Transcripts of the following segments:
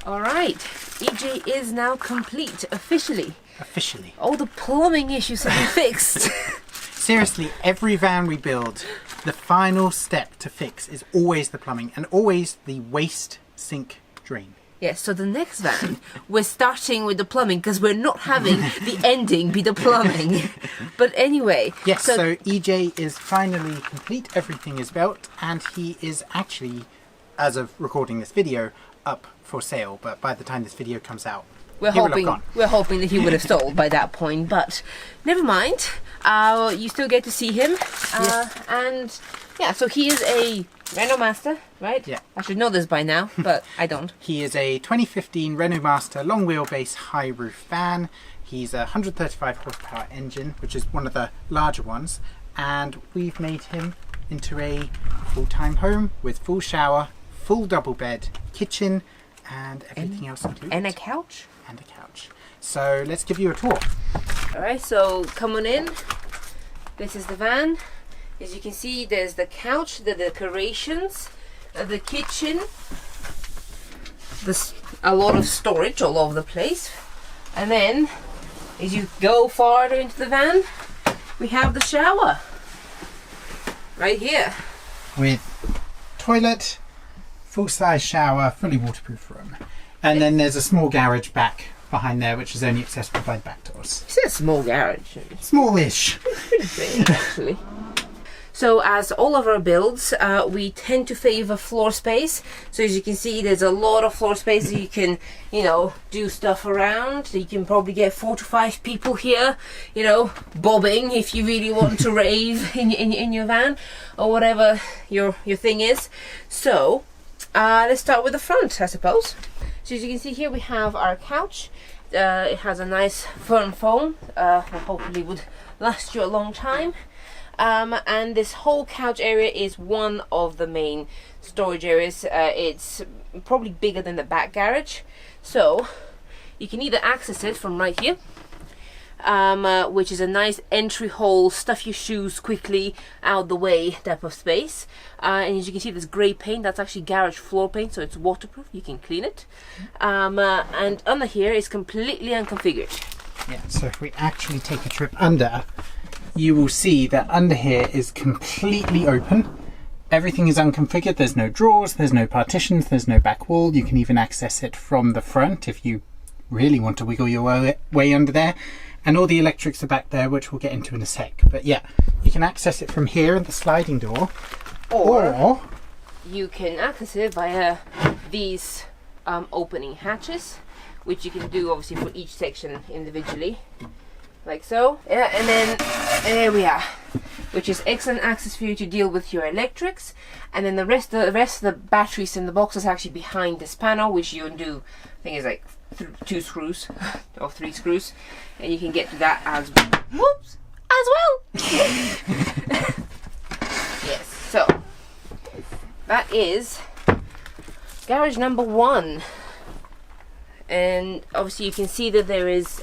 All right, EJ is now complete, officially. Officially. All the plumbing issues have been fixed. Seriously, every van we build, the final step to fix is always the plumbing and always the waste sink drain. Yes, so the next van, we're starting with the plumbing because we're not having the ending be the plumbing. But anyway. Yes, so EJ is finally complete, everything is built, and he is actually, as of recording this video, up for sale. But by the time this video comes out, we're hoping that he would have sold by that point, but never mind. You still get to see him. Yes. And yeah, so he is a Renault Master, right? Yeah. I should know this by now, but I don't. He is a 2015 Renault Master long wheelbase high roof van. He's a 135 horsepower engine, which is one of the larger ones. And we've made him into a full-time home with full shower, full double bed, kitchen, and everything else included. And a couch. And a couch. So let's give you a tour. Alright, so come on in. This is the van. As you can see, there's the couch, the decorations, the kitchen. There's a lot of storage all over the place. And then, as you go farther into the van, we have the shower. Right here. With toilet, full-size shower, fully waterproof room. And then there's a small garage back behind there, which is only accessible by the back doors. You said small garage. Smallish. Pretty big, actually. So as all of our builds, we tend to favor floor space. So as you can see, there's a lot of floor space that you can, you know, do stuff around. You can probably get 4 to 5 people here, you know, bobbing if you really want to rave in your van or whatever your thing is. So let's start with the front, I suppose. So as you can see here, we have our couch. It has a nice firm foam that hopefully would last you a long time. And this whole couch area is one of the main storage areas. It's probably bigger than the back garage, so you can either access it from right here, which is a nice entry hole, stuff your shoes quickly out the way type of space. And as you can see, this grey paint, that's actually garage floor paint, so it's waterproof, you can clean it. And under here is completely unconfigured. Yeah, so if we actually take a trip under, you will see that under here is completely open. Everything is unconfigured. There's no drawers, there's no partitions, there's no back wall. You can even access it from the front if you really want to wiggle your way under there. And all the electrics are back there, which we'll get into in a sec. But yeah, you can access it from here in the sliding door. Or you can access it via these opening hatches, which you can do obviously for each section individually. Like so. Yeah, and then there we are, which is excellent access for you to deal with your electrics. And then the rest of the batteries in the box is actually behind this panel, which you can do, I think it's like 2 screws or 3 screws, and you can get to that as well. Yes, so that is garage number 1, and obviously you can see that there is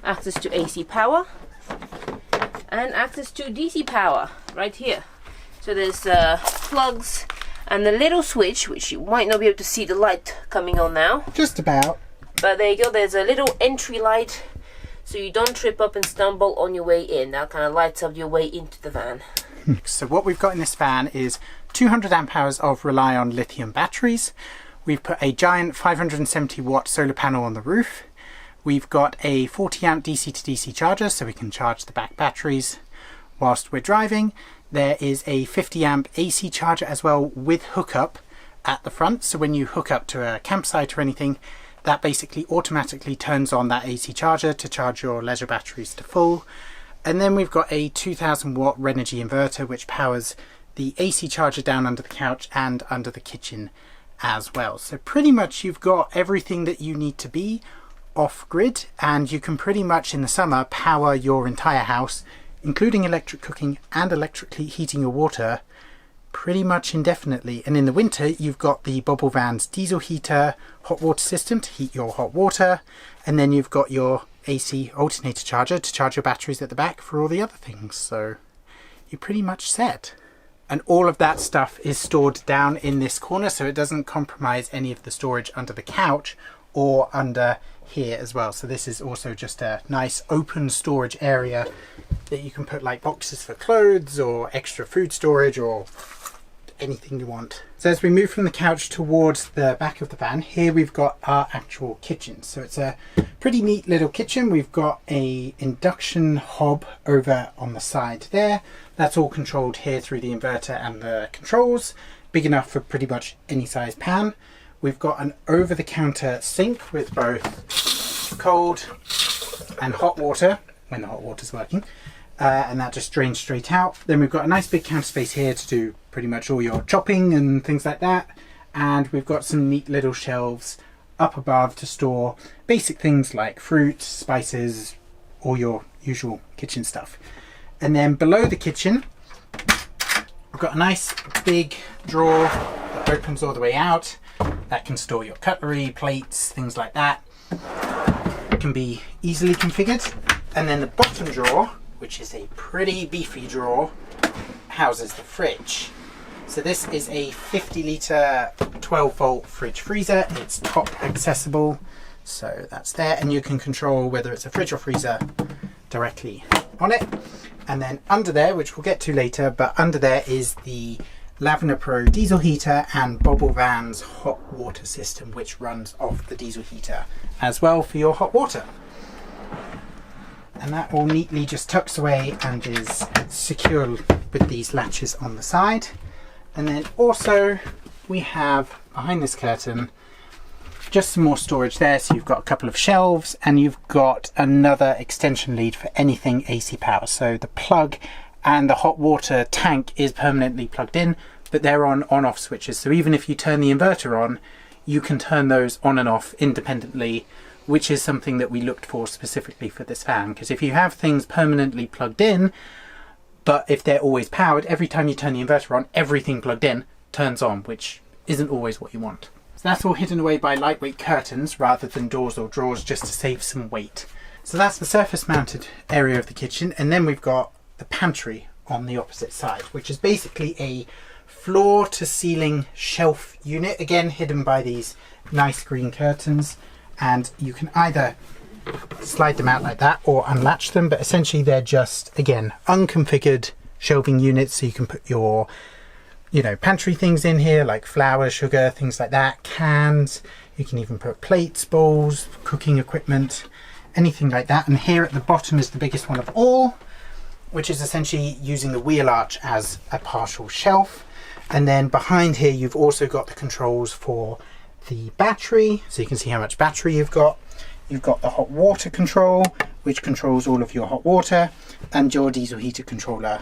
access to AC power and access to DC power right here. So there's plugs and the little switch, which you might not be able to see the light coming on now. Just about. But there you go, there's a little entry light so you don't trip up and stumble on your way in. That kind of lights up your way into the van. So what we've got in this van is 200 amp hours of Rely-on lithium batteries. We've put a giant 570 watt solar panel on the roof. We've got a 40 amp DC to DC charger, so we can charge the back batteries whilst we're driving. There is a 50 amp AC charger as well with hookup at the front. So when you hook up to a campsite or anything, that basically automatically turns on that AC charger to charge your leisure batteries to full. And then we've got a 2000 watt Renogy inverter, which powers the AC charger down under the couch and under the kitchen as well. So pretty much you've got everything that you need to be off-grid, and you can pretty much in the summer power your entire house, including electric cooking and electrically heating your water, pretty much indefinitely. And in the winter you've got the Bobble Van's diesel heater hot water system to heat your hot water, and then you've got your AC alternator charger to charge your batteries at the back for all the other things. So you're pretty much set. And all of that stuff is stored down in this corner, so it doesn't compromise any of the storage under the couch or under here as well. So this is also just a nice open storage area that you can put like boxes for clothes or extra food storage or anything you want. So as we move from the couch towards the back of the van, here we've got our actual kitchen. So it's a pretty neat little kitchen. We've got a induction hob over on the side there. That's all controlled here through the inverter and the controls. Big enough for pretty much any size pan. We've got an over-the-counter sink with both cold and hot water when the hot water's working. And that just drains straight out. Then we've got a nice big counter space here to do pretty much all your chopping and things like that. And we've got some neat little shelves up above to store basic things like fruit, spices, all your usual kitchen stuff. And then below the kitchen, we've got a nice big drawer that opens all the way out. That can store your cutlery, plates, things like that. It can be easily configured. And then the bottom drawer, which is a pretty beefy drawer, houses the fridge. So this is a 50-litre 12-volt fridge freezer. It's top accessible, so that's there, and you can control whether it's a fridge or freezer directly on it. And then under there, which we'll get to later, but under there is the Lavender Pro diesel heater and Bobble Van's hot water system, which runs off the diesel heater as well for your hot water. And that all neatly just tucks away and is secure with these latches on the side. And then also we have behind this curtain just some more storage there. So you've got a couple of shelves and you've got another extension lead for anything AC power. So the plug and the hot water tank is permanently plugged in, but they're on on-off switches. So even if you turn the inverter on, you can turn those on and off independently, which is something that we looked for specifically for this van. Because if you have things permanently plugged in, but if they're always powered, every time you turn the inverter on, everything plugged in turns on, which isn't always what you want. So that's all hidden away by lightweight curtains rather than doors or drawers, just to save some weight. So that's the surface mounted area of the kitchen. And then we've got the pantry on the opposite side, which is basically a floor to ceiling shelf unit, again hidden by these nice green curtains. And you can either slide them out like that or unlatch them, but essentially they're just, again, unconfigured shelving units, so you can put your, you know, pantry things in here like flour, sugar, things like that, cans. You can even put plates, bowls, cooking equipment, anything like that. And here at the bottom is the biggest one of all, which is essentially using the wheel arch as a partial shelf. And then behind here you've also got the controls for the battery, so you can see how much battery you've got. You've got the hot water control, which controls all of your hot water, and your diesel heater controller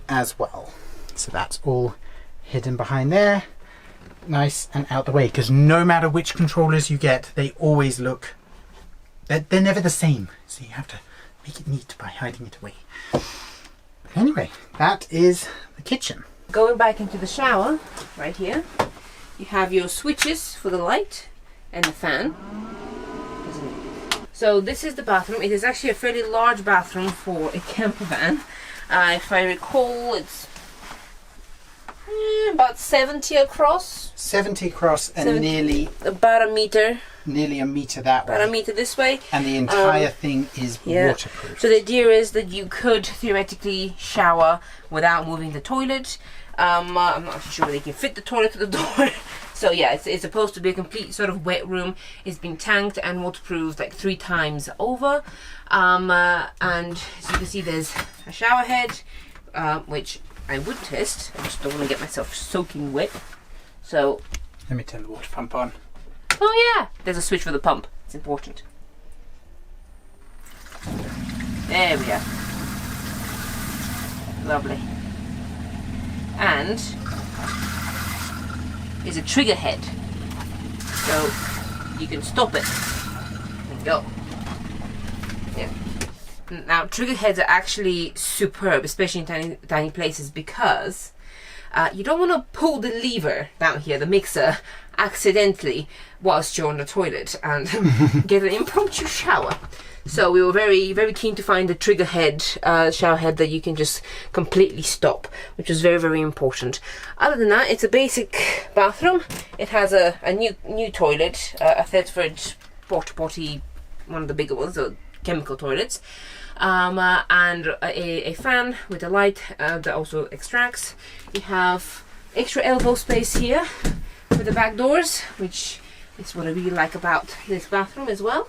as well. So that's all hidden behind there, nice and out the way, because no matter which controllers you get, they always look, they're never the same, so you have to make it neat by hiding it away. But anyway, that is the kitchen. Going back into the shower, right here, you have your switches for the light and the fan. So this is the bathroom. It is actually a fairly large bathroom for a camper van. If I recall, it's about 70 across. 70 across and 70, nearly about a meter. Nearly a meter that way. About a meter this way. And the entire thing is waterproof. So the idea is that you could theoretically shower without moving the toilet. I'm not sure they can fit the toilet to the door. So yeah, it's supposed to be a complete sort of wet room. It's been tanked and waterproofed like 3 times over. And as you can see, there's a shower head, which I would test. I just don't want to get myself soaking wet. So let me turn the water pump on. Oh yeah, there's a switch for the pump. It's important. There we are. Lovely. And is a trigger head, so you can stop it and go. Yeah. Now trigger heads are actually superb, especially in tiny places, because you don't want to pull the lever down here, the mixer, accidentally whilst you're on the toilet and get an impromptu shower. So we were very, very keen to find a trigger head, shower head that you can just completely stop, which was very, very important. Other than that, it's a basic bathroom. It has a new toilet, a Thetford porta potty, one of the bigger ones, the chemical toilets, and a fan with a light that also extracts. You have extra elbow space here with the back doors, which is what I really like about this bathroom as well.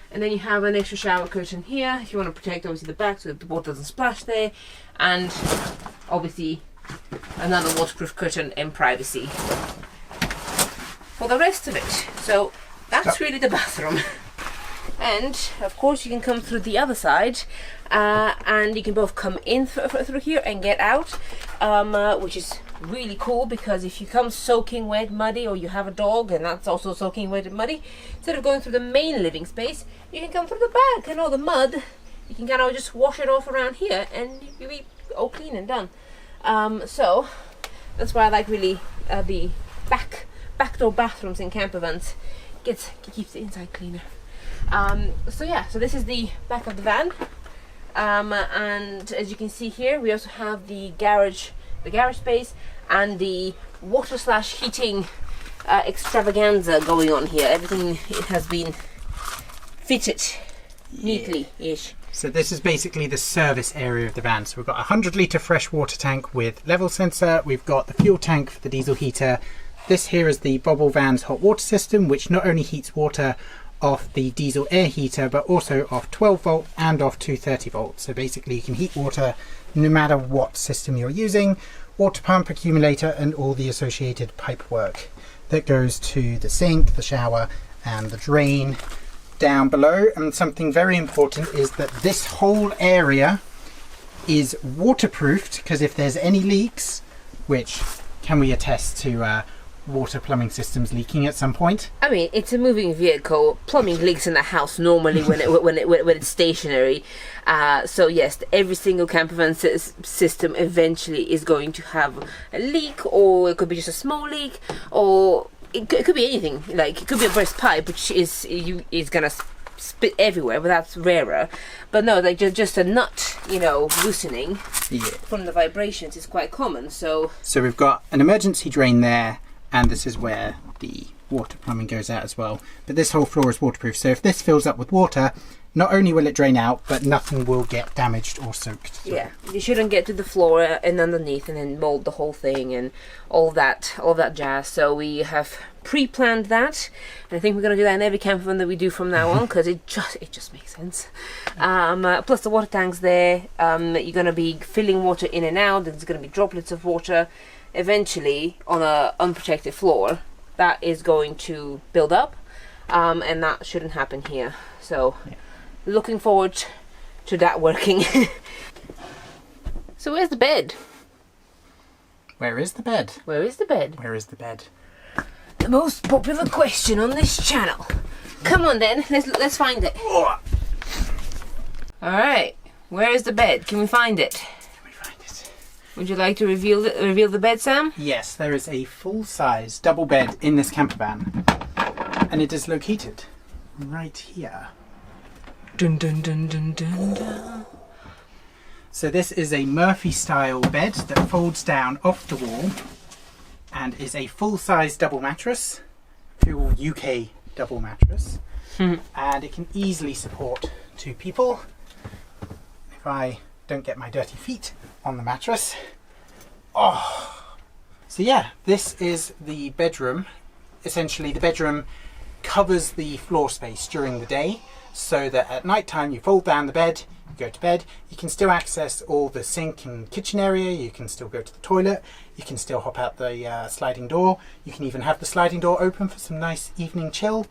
And then you have an extra shower curtain here if you want to protect obviously the back so that the water doesn't splash there, and obviously another waterproof curtain and privacy for the rest of it. So that's really the bathroom. And of course you can come through the other side, and you can both come in through here and get out, which is really cool, because if you come soaking wet, muddy, or you have a dog and that's also soaking wet and muddy, instead of going through the main living space, you can come through the back, and all the mud you can kind of just wash it off around here and you'll be all clean and done. So that's why I like really the backdoor bathrooms in campervans. Keeps the inside cleaner. So yeah, so this is the back of the van, and as you can see here, we also have the garage space and the water/heating extravaganza going on here. Everything, it has been fitted neatly-ish. So this is basically the service area of the van. So we've got a 100-litre fresh water tank with level sensor. We've got the fuel tank for the diesel heater. This here is the Bobble Van's hot water system, which not only heats water off the diesel air heater, but also off 12 volt and off 230 volt. So basically you can heat water no matter what system you're using. Water pump, accumulator, and all the associated pipe work that goes to the sink, the shower, and the drain down below. And something very important is that this whole area is waterproofed, because if there's any leaks, which can we attest to water plumbing systems leaking at some point? I mean, it's a moving vehicle. Plumbing leaks in the house normally when it's stationary. So yes, every single campervan system eventually is going to have a leak, or it could be just a small leak, or it could be anything. Like it could be a burst pipe, which is gonna spit everywhere, but that's rarer. But no, like just a nut, loosening from the vibrations is quite common. So we've got an emergency drain there, and this is where the water plumbing goes out as well. But this whole floor is waterproof, so if this fills up with water, not only will it drain out, but nothing will get damaged or soaked. Yeah, you shouldn't get to the floor and underneath and then mold the whole thing and all that jazz. So we have pre-planned that, and I think we're going to do that in every campervan that we do from now on, because it just makes sense. Plus the water tank's there. You're going to be filling water in and out. There's going to be droplets of water. Eventually, on an unprotected floor, that is going to build up, and that shouldn't happen here. So looking forward to that working. So where's the bed? Where is the bed? Where is the bed? Where is the bed? The most popular question on this channel. Come on then, let's find it. All right, where is the bed? Can we find it? Would you like to reveal the bed, Sam? Yes, there is a full-size double bed in this campervan, and it is located right here. Dun dun dun dun dun dun. So this is a Murphy-style bed that folds down off the wall, and is a full-size double mattress, full UK double mattress, and it can easily support 2 people. If I don't get my dirty feet on the mattress. So yeah, this is the bedroom. Essentially the bedroom covers the floor space during the day, so that at night time you fold down the bed, you go to bed, you can still access all the sink and kitchen area, you can still go to the toilet, you can still hop out the sliding door, you can even have the sliding door open for some nice evening chill.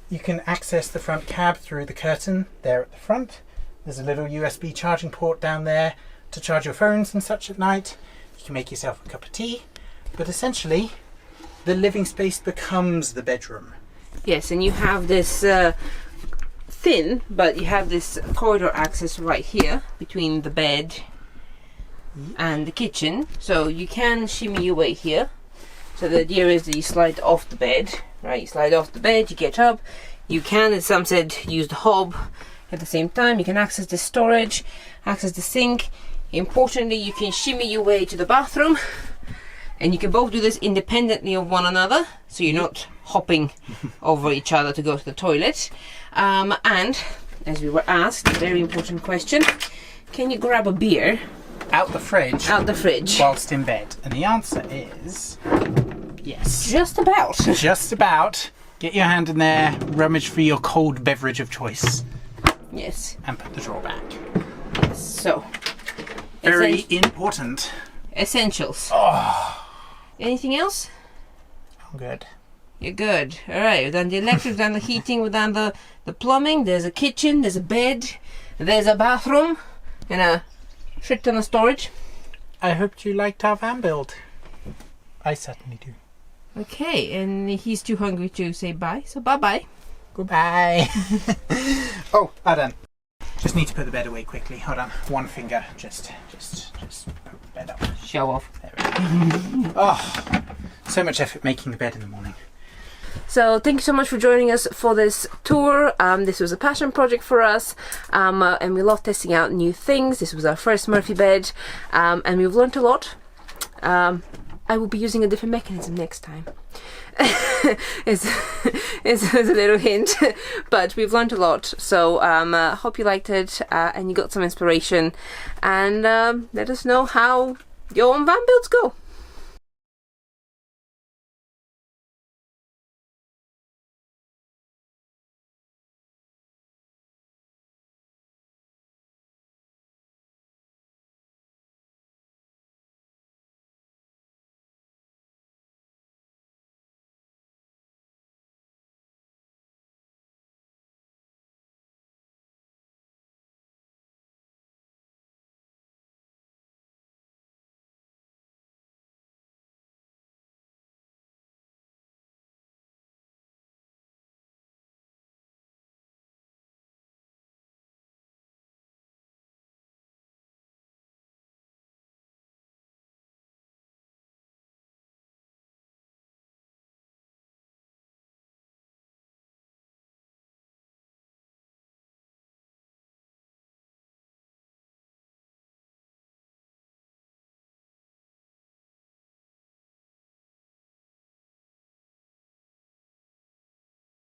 You can access the front cab through the curtain there at the front. There's a little USB charging port down there to charge your phones and such at night. You can make yourself a cup of tea, but essentially the living space becomes the bedroom. Yes, and you have this thin, but you have this corridor access right here between the bed and the kitchen. So you can shimmy your way here. So the idea is that you slide off the bed, right? You slide off the bed, you get up. You can, as Sam said, use the hob at the same time. You can access the storage, access the sink. Importantly, you can shimmy your way to the bathroom, and you can both do this independently of one another, so you're not hopping over each other to go to the toilet. And as we were asked, a very important question, can you grab a beer Out the fridge. out the fridge? Whilst in bed. And the answer is yes. Just about. Just about. Get your hand in there, rummage for your cold beverage of choice, Yes. and put the drawer back. Yes. So, Very important. essentials. Oh, Anything else? I'm good. You're good. All right. We've done the electric, we've done the heating, we've done the plumbing. There's a kitchen, there's a bed, there's a bathroom, and a shit ton of storage. I hope you liked our van build. I certainly do. Okay, and he's too hungry to say bye, so bye-bye. Goodbye. Oh, well done. Just need to put the bed away quickly. Hold on. One finger. Just put the bed up. Show off. There we go. Oh, so much effort making the bed in the morning. So thank you so much for joining us for this tour. This was a passion project for us, and we love testing out new things. This was our first Murphy bed, and we've learned a lot. I will be using a different mechanism next time. it's a little hint, but we've learned a lot. So hope you liked it, and you got some inspiration, and let us know how your own van builds go.